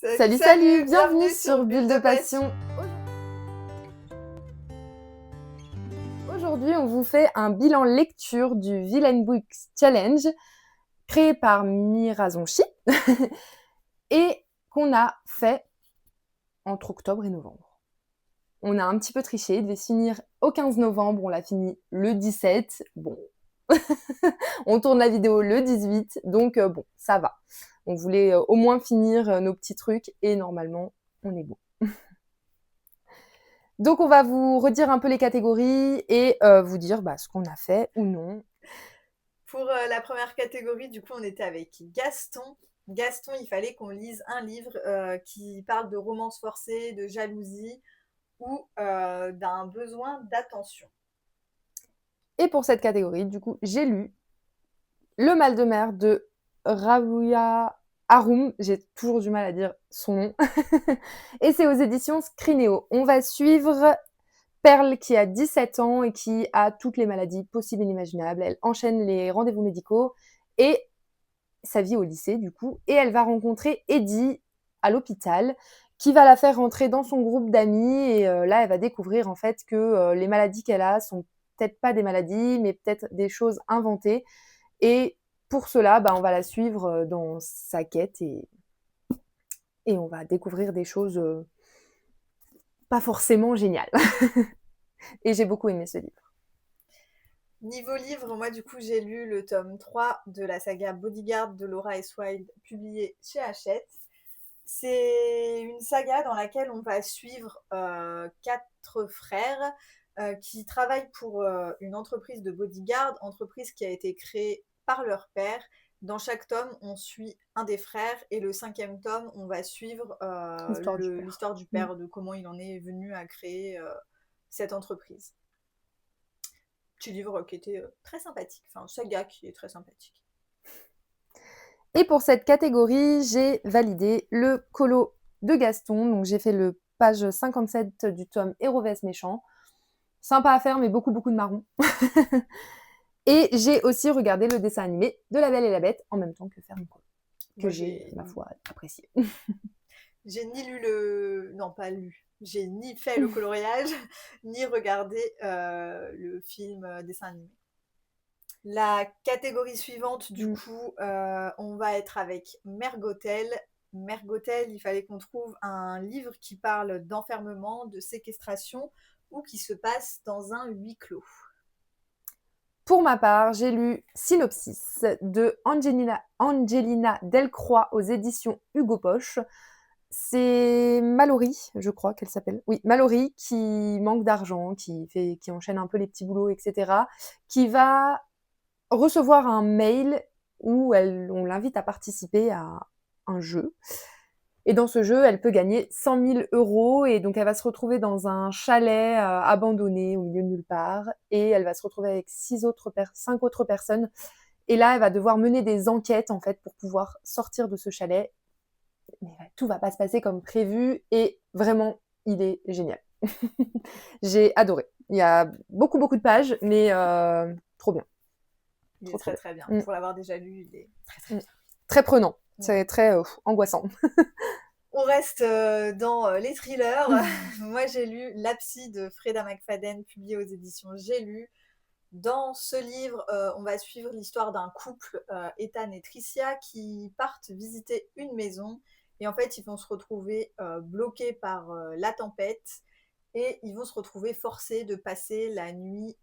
Salut, salut, bienvenue sur Bulle de Passion. Aujourd'hui, on vous fait un bilan lecture du Villain Books Challenge créé par Mirazonchi et qu'on a fait entre octobre et novembre. On a un petit peu triché, il devait se finir au 15 novembre, on l'a fini le 17. Bon, on tourne la vidéo le 18, donc bon, ça va. On voulait au moins finir nos petits trucs et normalement, on est bon. Donc, on va vous redire un peu les catégories et vous dire ce qu'on a fait ou non. Pour la première catégorie, du coup, on était avec Gaston. Gaston, il fallait qu'on lise un livre qui parle de romance forcée, de jalousie ou d'un besoin d'attention. Et pour cette catégorie, du coup, j'ai lu Le mal de mer de Rawia Haroum. J'ai toujours du mal à dire son nom. Et c'est aux éditions Scrinéo. On va suivre Perle qui a 17 ans et qui a toutes les maladies possibles et inimaginables. Elle enchaîne les rendez-vous médicaux et sa vie au lycée, du coup. Et elle va rencontrer Eddie à l'hôpital qui va la faire rentrer dans son groupe d'amis. Et là, elle va découvrir en fait que les maladies qu'elle a sont peut-être pas des maladies, mais peut-être des choses inventées. Et pour cela, on va la suivre dans sa quête et on va découvrir des choses pas forcément géniales. Et j'ai beaucoup aimé ce livre. Niveau livre, moi, du coup, j'ai lu le tome 3 de la saga Bodyguard de Laura S. Wilde, publié chez Hachette. C'est une saga dans laquelle on va suivre 4 frères qui travaillent pour une entreprise de bodyguard, entreprise qui a été créée par leur père. Dans chaque tome, on suit un des frères et le 5e tome, on va suivre l'histoire du père, de comment il en est venu à créer cette entreprise. Petit livre qui était très sympathique, enfin saga qui est très sympathique. Et pour cette catégorie, j'ai validé le colo de Gaston. Donc j'ai fait le page 57 du tome Hérovès méchant. Sympa à faire, mais beaucoup de marron. Et j'ai aussi regardé le dessin animé de La Belle et la Bête en même temps que faire mon colo, que j'ai, ma foi, apprécié. J'ai ni lu le... Non, pas lu. J'ai ni fait le coloriage, ni regardé le film dessin animé. La catégorie suivante, du coup, on va être avec Mergotel. Mergotel, il fallait qu'on trouve un livre qui parle d'enfermement, de séquestration ou qui se passe dans un huis clos. Pour ma part, j'ai lu Synopsis de Angelina Delcroix aux éditions Hugo Poche. C'est Mallory, je crois qu'elle s'appelle. Oui, Mallory qui manque d'argent, qui enchaîne un peu les petits boulots, etc. Qui va recevoir un mail où on l'invite à participer à un jeu. Et dans ce jeu, elle peut gagner 100 000 € et donc elle va se retrouver dans un chalet abandonné au milieu de nulle part et elle va se retrouver avec 5 autres personnes. Et là, elle va devoir mener des enquêtes en fait pour pouvoir sortir de ce chalet. Mais tout va pas se passer comme prévu et vraiment, il est génial. J'ai adoré. Il y a beaucoup de pages, mais trop bien. Il est très bien. Pour l'avoir déjà lu, il est très bien. Très prenant. C'est très angoissant. On reste dans les thrillers. Moi, j'ai lu La Psy de Freda McFadden, publié aux éditions J'ai lu. Dans ce livre, on va suivre l'histoire d'un couple, Ethan et Tricia, qui partent visiter une maison. Et en fait, ils vont se retrouver bloqués par la tempête. Et ils vont se retrouver forcés de passer la nuit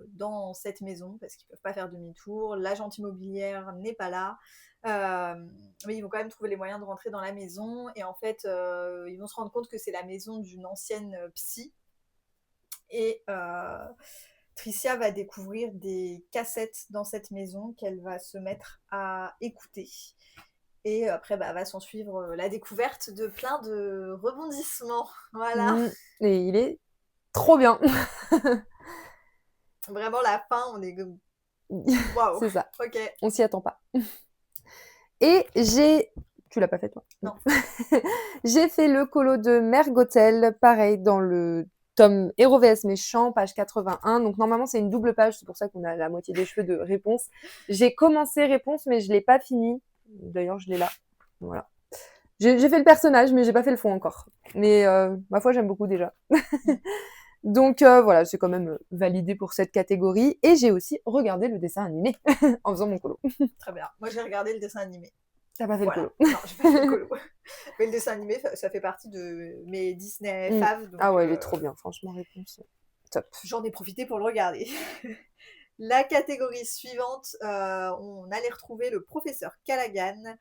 dans cette maison parce qu'ils ne peuvent pas faire demi-tour. L'agente immobilière n'est pas là. Mais ils vont quand même trouver les moyens de rentrer dans la maison. Et en fait, ils vont se rendre compte que c'est la maison d'une ancienne psy. Et Tricia va découvrir des cassettes dans cette maison qu'elle va se mettre à écouter. Et après, va s'en suivre la découverte de plein de rebondissements. Voilà. Et il est trop bien. Vraiment, la fin, on est... Waouh. C'est ça. Ok. On s'y attend pas. Et tu l'as pas fait, toi? Non. J'ai fait le colo de Mergotel, pareil, dans le tome Héros vs méchant, page 81. Donc, normalement, c'est une double page. C'est pour ça qu'on a la moitié des cheveux de Réponse. J'ai commencé Réponse, mais je l'ai pas fini. D'ailleurs, je l'ai là. Voilà. J'ai fait le personnage, mais j'ai pas fait le fond encore. Mais ma foi, j'aime beaucoup déjà. Donc voilà, c'est quand même validé pour cette catégorie. Et j'ai aussi regardé le dessin animé en faisant mon colo. Très bien. Moi, j'ai regardé le dessin animé. T'as pas fait Voilà. le colo. Non, j'ai pas fait le colo. Mais le dessin animé, ça fait partie de mes Disney faves. Donc, ah ouais, il est trop bien, franchement, réponse. Top. J'en ai profité pour le regarder. La catégorie suivante, on allait retrouver le professeur Callaghan.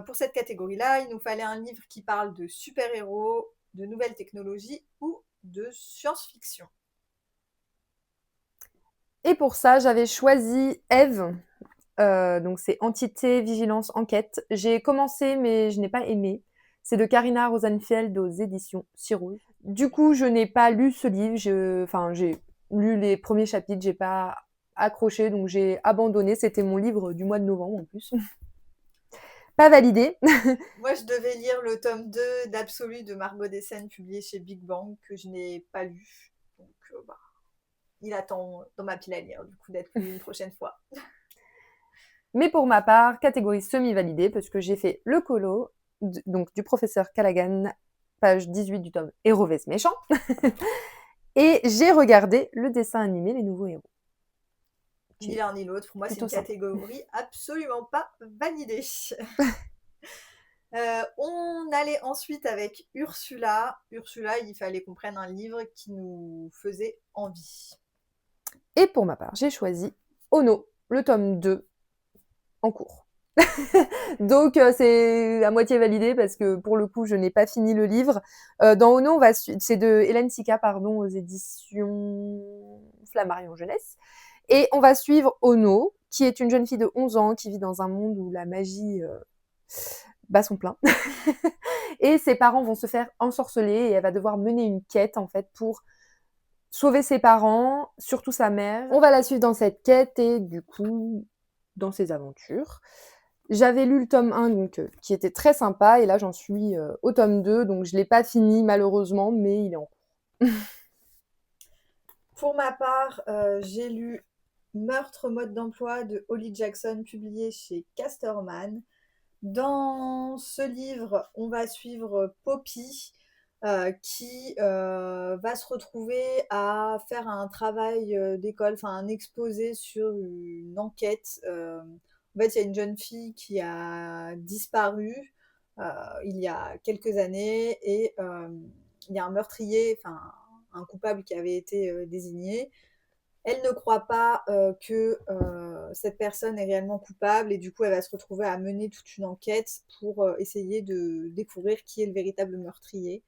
Pour cette catégorie-là, il nous fallait un livre qui parle de super-héros, de nouvelles technologies ou de science-fiction. Et pour ça, j'avais choisi Eve. Donc c'est Entité, Vigilance, Enquête. J'ai commencé, mais je n'ai pas aimé. C'est de Karina Rosenfeld aux éditions Cyrus. Du coup, je n'ai pas lu ce livre. J'ai lu les premiers chapitres, j'ai pas accroché, donc j'ai abandonné. C'était mon livre du mois de novembre en plus. Pas validé. Moi, je devais lire le tome 2 d'Absolu de Margot Dessen, publié chez Big Bang, que je n'ai pas lu. Donc, il attend dans ma pile à lire, du coup, d'être lu une prochaine fois. Mais pour ma part, catégorie semi-validée, parce que j'ai fait le colo, donc du professeur Callaghan, page 18 du tome Hérovès méchant. Et j'ai regardé le dessin animé Les Nouveaux Héros. Ni l'un ni l'autre, pour moi, c'est une catégorie absolument pas validée. On allait ensuite avec Ursula. Ursula, il fallait qu'on prenne un livre qui nous faisait envie. Et pour ma part, j'ai choisi Ono, le tome 2, en cours. Donc c'est à moitié validé parce que pour le coup je n'ai pas fini le livre. Dans Ono, c'est de Hélène Sika, pardon, aux éditions Flammarion Jeunesse. Et on va suivre Ono, qui est une jeune fille de 11 ans qui vit dans un monde où la magie bat son plein. Et ses parents vont se faire ensorceler et elle va devoir mener une quête en fait pour sauver ses parents, surtout sa mère. On va la suivre dans cette quête et du coup dans ses aventures. J'avais lu le tome 1 donc, qui était très sympa et là j'en suis au tome 2 donc je ne l'ai pas fini malheureusement mais il est en cours. Pour ma part, j'ai lu Meurtre mode d'emploi de Holly Jackson publié chez Casterman. Dans ce livre, on va suivre Poppy qui va se retrouver à faire un travail d'école, enfin un exposé sur une enquête. En fait, il y a une jeune fille qui a disparu il y a quelques années et il y a un meurtrier, enfin un coupable qui avait été désigné. Elle ne croit pas que cette personne est réellement coupable et du coup elle va se retrouver à mener toute une enquête pour essayer de découvrir qui est le véritable meurtrier.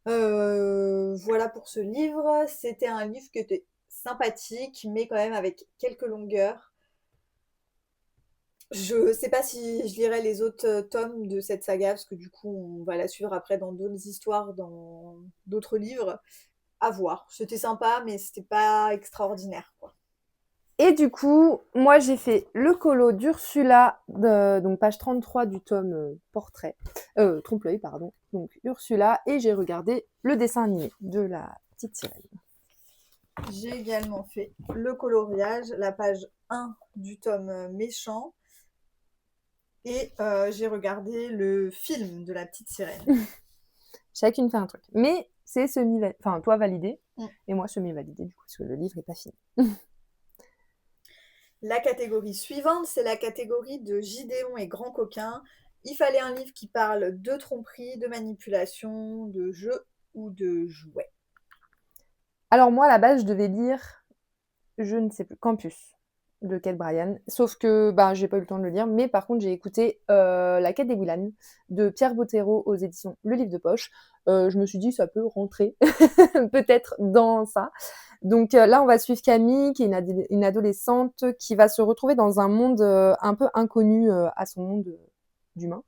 Voilà pour ce livre. C'était un livre qui était sympathique mais quand même avec quelques longueurs. Je sais pas si je lirai les autres tomes de cette saga parce que du coup on va la suivre après dans d'autres histoires, dans d'autres livres. À voir. C'était sympa, mais c'était pas extraordinaire, quoi. Et du coup, moi j'ai fait le colo d'Ursula, donc page 33 du tome portrait, trompe-l'œil, pardon, donc Ursula, et j'ai regardé le dessin animé de la petite sirène. J'ai également fait le coloriage, la page 1 du tome méchant, et j'ai regardé le film de la petite sirène. Chacune fait un truc. Mais c'est semi-validé, enfin toi validé, et moi semi-validé, du coup, parce que le livre n'est pas fini. La catégorie suivante, c'est la catégorie de Gideon et Grand Coquin. Il fallait un livre qui parle de tromperie, de manipulation, de jeu ou de jouet. Alors moi, à la base, je devais lire, je ne sais plus, Campus de Kate Bryan. Sauf que j'ai pas eu le temps de le lire, mais par contre j'ai écouté La Quête des Willan de Pierre Bottero aux éditions Le Livre de Poche. Je me suis dit ça peut rentrer peut-être dans ça. Donc là on va suivre Camille qui est une adolescente qui va se retrouver dans un monde un peu inconnu à son monde d'humain.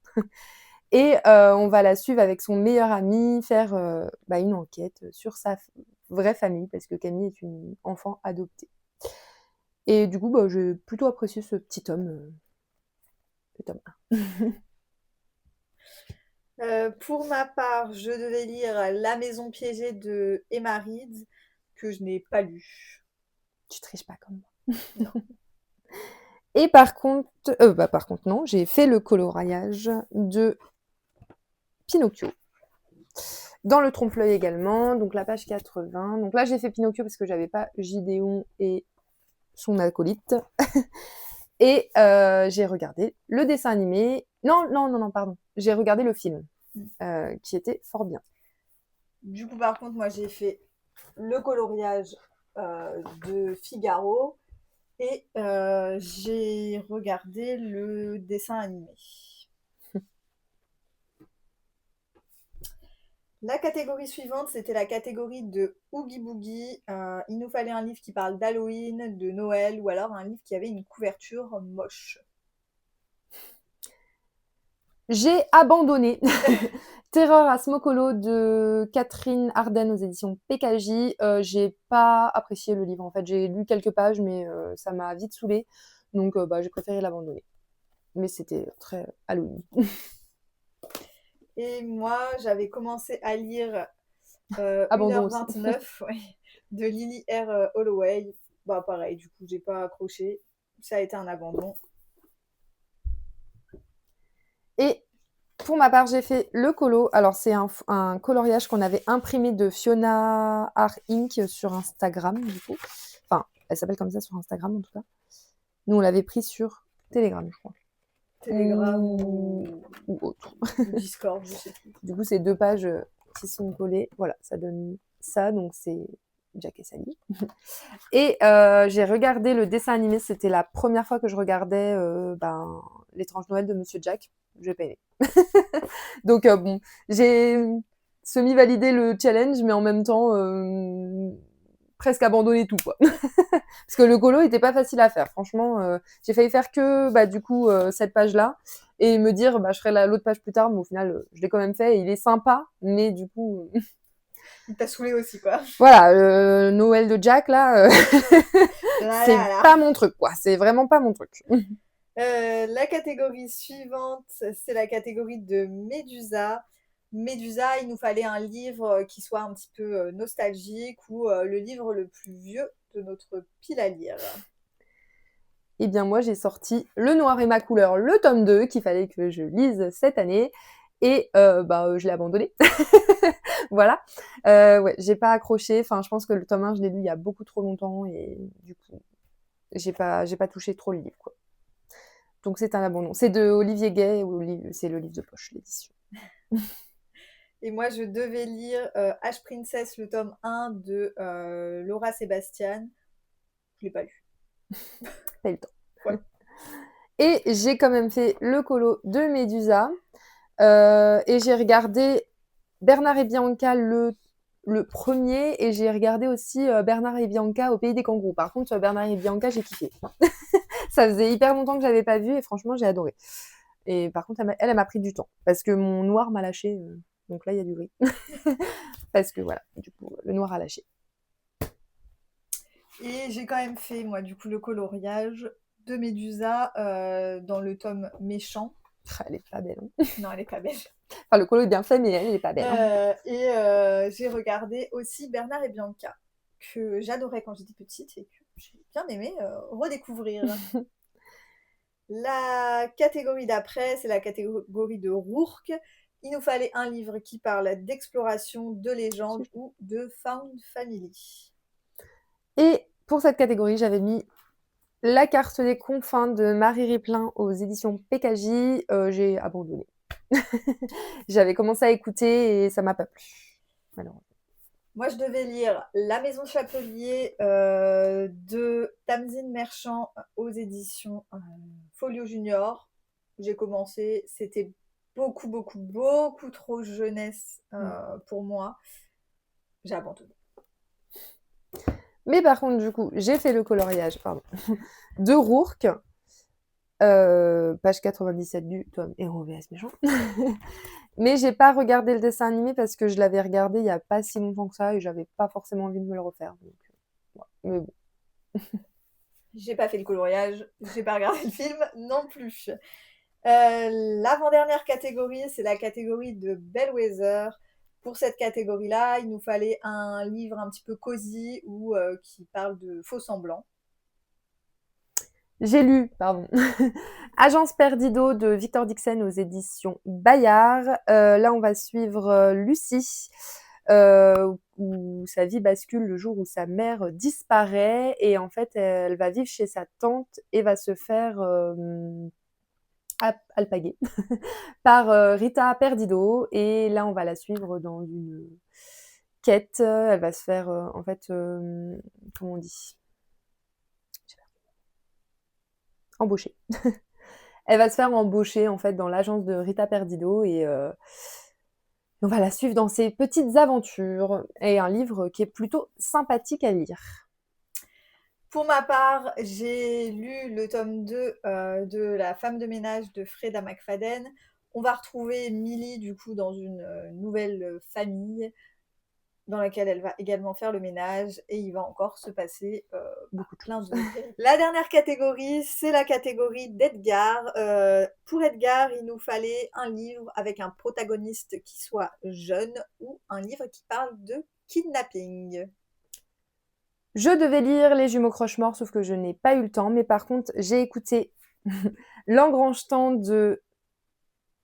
Et on va la suivre avec son meilleur ami, faire une enquête sur sa vraie famille, parce que Camille est une enfant adoptée. Et du coup, j'ai plutôt apprécié ce petit tome, le tome 1. Pour ma part, je devais lire La Maison piégée de Emma Reed, que je n'ai pas lu. Tu triches pas comme moi. Non. Et par contre non, j'ai fait le coloriage de Pinocchio. Dans le trompe-l'œil également, donc la page 80. Donc là, j'ai fait Pinocchio parce que j'avais pas Gideon et son acolyte. Et j'ai regardé le dessin animé. Non, pardon. J'ai regardé le film, qui était fort bien. Du coup, par contre, moi, j'ai fait le coloriage de Figaro et j'ai regardé le dessin animé. La catégorie suivante, c'était la catégorie de Oogie Boogie. Il nous fallait un livre qui parle d'Halloween, de Noël, ou alors un livre qui avait une couverture moche. J'ai abandonné Terreur à Smokolo de Catherine Arden aux éditions PKJ. J'ai pas apprécié le livre en fait. J'ai lu quelques pages, mais ça m'a vite saoulée. Donc j'ai préféré l'abandonner. Mais c'était très Halloween. Et moi, j'avais commencé à lire Abandon aussi. 1h29 ouais, de Lily R. Holloway. Bah pareil, du coup, j'ai pas accroché. Ça a été un abandon. Et pour ma part, j'ai fait le colo. Alors, c'est un coloriage qu'on avait imprimé de Fiona Art Inc. sur Instagram, du coup. Enfin, elle s'appelle comme ça sur Instagram, en tout cas. Nous, on l'avait pris sur Telegram, je crois. Telegram ou autre. ou Discord, je sais plus. Du coup, c'est 2 pages qui sont collées. Voilà, ça donne ça. Donc, c'est Jack et Sally. Et j'ai regardé le dessin animé. C'était la première fois que je regardais L'étrange Noël de Monsieur Jack. J'ai pas aimé. Donc, bon, j'ai semi-validé le challenge, mais en même temps, presque abandonné tout, quoi. Parce que le colo était pas facile à faire. Franchement, j'ai failli faire que, du coup, cette page-là et me dire, je ferai l'autre page plus tard, mais au final, je l'ai quand même fait et il est sympa, mais du coup. Il t'a saoulé aussi, quoi. Voilà, Noël de Jack, là, c'est pas mon truc, quoi. C'est vraiment pas mon truc. La catégorie suivante, c'est la catégorie de Médusa. Médusa, il nous fallait un livre qui soit un petit peu nostalgique ou le livre le plus vieux de notre pile à lire. Eh bien, moi, j'ai sorti Le Noir et ma couleur, le tome 2, qu'il fallait que je lise cette année. Et je l'ai abandonné. Voilà. Ouais, j'ai pas accroché. Enfin, je pense que le tome 1, je l'ai lu il y a beaucoup trop longtemps. Et du coup, j'ai pas touché trop le livre, quoi. Donc, c'est un abandon. C'est de Olivier Gay, c'est le livre de poche, l'édition. Et moi, je devais lire H Princess, le tome 1 de Laura Sébastien. Je l'ai pas lu. Pas eu le temps. Ouais. Et j'ai quand même fait le colo de Médusa. Et j'ai regardé Bernard et Bianca le premier, et j'ai regardé aussi Bernard et Bianca au pays des kangourous. Par contre, Bernard et Bianca, j'ai kiffé. Ça faisait hyper longtemps que j'avais pas vu et franchement, j'ai adoré. Et par contre, elle m'a pris du temps parce que mon noir m'a lâché. Donc là, il y a du gris. Parce que voilà, du coup, le noir a lâché. Et j'ai quand même fait, moi, du coup, le coloriage de Médusa dans le tome méchant. Elle est pas belle. Hein. Non, elle est pas belle. Enfin, le colo est bien fait, mais elle est pas belle. Hein. Et j'ai regardé aussi Bernard et Bianca, que j'adorais quand j'étais petite et que j'ai bien aimé redécouvrir. La catégorie d'après, c'est la catégorie de Rourke. Il nous fallait un livre qui parle d'exploration, de légende ou de found family. Et pour cette catégorie, j'avais mis La carte des confins de Marie Riplin aux éditions PKJ. J'ai abandonné. J'avais commencé à écouter et ça m'a pas plu, malheureusement. Moi, je devais lire La Maison Chapelier de Tamzine Merchant aux éditions Folio Junior. J'ai commencé, c'était beaucoup trop jeunesse pour moi. J'ai abandonné. Mais par contre, du coup, j'ai fait le coloriage de Rourke, page 97 du tome Héros vs Méchant. Mais j'ai pas regardé le dessin animé parce que je l'avais regardé il y a pas si longtemps que ça et j'avais pas forcément envie de me le refaire. Donc, ouais. Mais bon. J'ai pas fait le coloriage, j'ai pas regardé le film non plus. L'avant-dernière catégorie, c'est la catégorie de Bellwether. Pour cette catégorie-là, il nous fallait un livre un petit peu cosy ou qui parle de faux semblants. J'ai lu, pardon, Agence Perdido de Victor Dixon aux éditions Bayard. Là, on va suivre Lucie, où sa vie bascule le jour où sa mère disparaît et en fait, elle va vivre chez sa tante et va se faire alpaguer par Rita Perdido. Et là, on va la suivre dans une quête. Elle va se faire, en fait, comment on dit, embaucher. Elle va se faire embaucher en fait dans l'agence de Rita Perdido et on va la suivre dans ses petites aventures. Et un livre qui est plutôt sympathique à lire. Pour ma part, j'ai lu le tome 2 de La femme de ménage de Freda McFadden. On va retrouver Millie du coup dans une nouvelle famille dans laquelle elle va également faire le ménage et il va encore se passer Beaucoup de plein choses. de... La dernière catégorie, c'est la catégorie d'Edgar. Pour Edgar, il nous fallait un livre avec un protagoniste qui soit jeune ou un livre qui parle de kidnapping. Je devais lire Les Jumeaux Croche-Morts, sauf que je n'ai pas eu le temps. Mais par contre, j'ai écouté L'Engrangetant de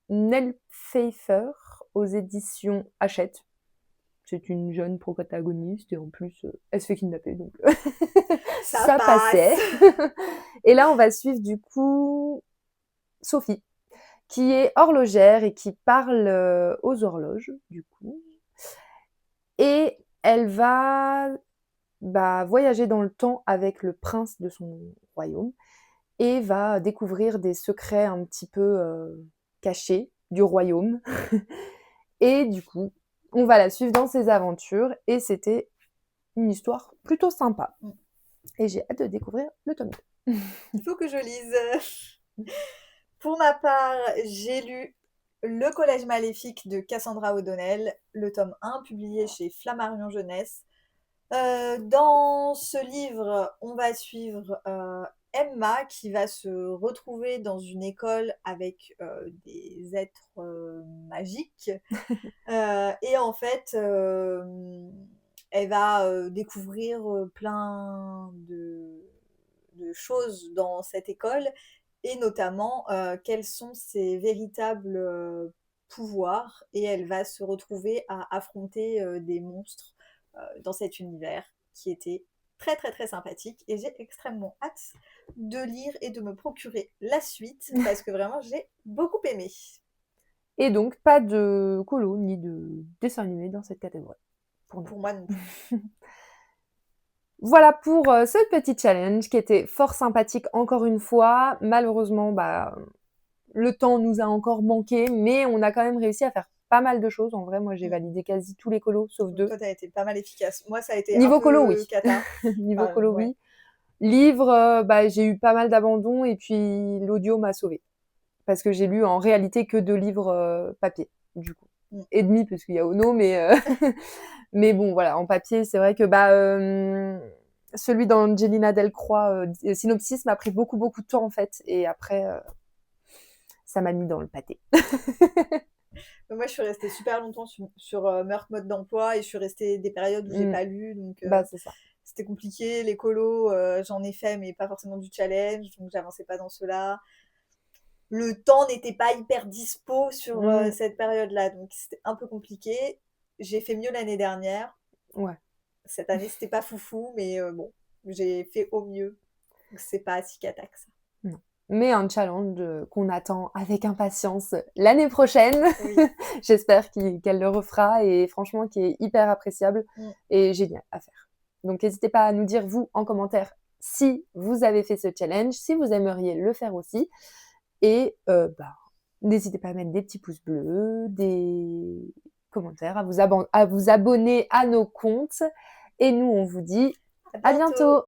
Nell Pfeiffer aux éditions Hachette. C'est une jeune protagoniste et en plus, elle se fait kidnapper, donc ça passait. Et là, on va suivre du coup Sophie, qui est horlogère et qui parle aux horloges, du coup. Et elle va voyager dans le temps avec le prince de son royaume et va découvrir des secrets un petit peu cachés du royaume. Et du coup, on va la suivre dans ses aventures et c'était une histoire plutôt sympa. Et j'ai hâte de découvrir le tome 2. Il faut que je lise. Pour ma part, j'ai lu Le Collège maléfique de Cassandra O'Donnell, le tome 1 publié chez Flammarion Jeunesse. Dans ce livre, on va suivre Emma qui va se retrouver dans une école avec des êtres magiques. Et en fait, elle va découvrir plein de choses dans cette école et notamment quels sont ses véritables pouvoirs et elle va se retrouver à affronter des monstres dans cet univers qui était très très très sympathique et j'ai extrêmement hâte de lire et de me procurer la suite parce que vraiment j'ai beaucoup aimé. Et donc, pas de colo ni de dessin animé dans cette catégorie. Pour moi non plus. Voilà pour ce petit challenge qui était fort sympathique encore une fois. Malheureusement, le temps nous a encore manqué, mais on a quand même réussi à faire pas mal de choses. En vrai, moi, j'ai validé quasi tous les colos, sauf 2. Toi, t'as été pas mal efficace. Moi, ça a été Niveau un peu colo, oui. cata. Niveau colo, ouais. oui. Livre, j'ai eu pas mal d'abandons et puis l'audio m'a sauvée. Parce que j'ai lu en réalité que 2 livres papier, du coup. Et demi, parce qu'il y a Ono, mais mais bon, voilà, en papier, c'est vrai que celui d'Angelina Delcroix, Synopsis, m'a pris beaucoup, beaucoup de temps, en fait. Et après, ça m'a mis dans le pâté. Moi, je suis restée super longtemps sur Meurtre mode d'emploi et je suis restée des périodes où j'ai pas lu. Donc, c'est ça. C'était compliqué. Les colos, j'en ai fait, mais pas forcément du challenge. Donc, j'avançais pas dans ceux-là. Le temps n'était pas hyper dispo sur cette période-là. Donc, c'était un peu compliqué. J'ai fait mieux l'année dernière. Ouais. Cette année, c'était pas foufou, mais bon, j'ai fait au mieux. Donc, c'est pas si cata que ça. Non. Mais un challenge qu'on attend avec impatience l'année prochaine. Oui. J'espère qu'elle le refera et franchement qui est hyper appréciable et génial à faire. Donc n'hésitez pas à nous dire vous en commentaire si vous avez fait ce challenge, si vous aimeriez le faire aussi. Et n'hésitez pas à mettre des petits pouces bleus, des commentaires, à vous abonner à nos comptes. Et nous, on vous dit à bientôt.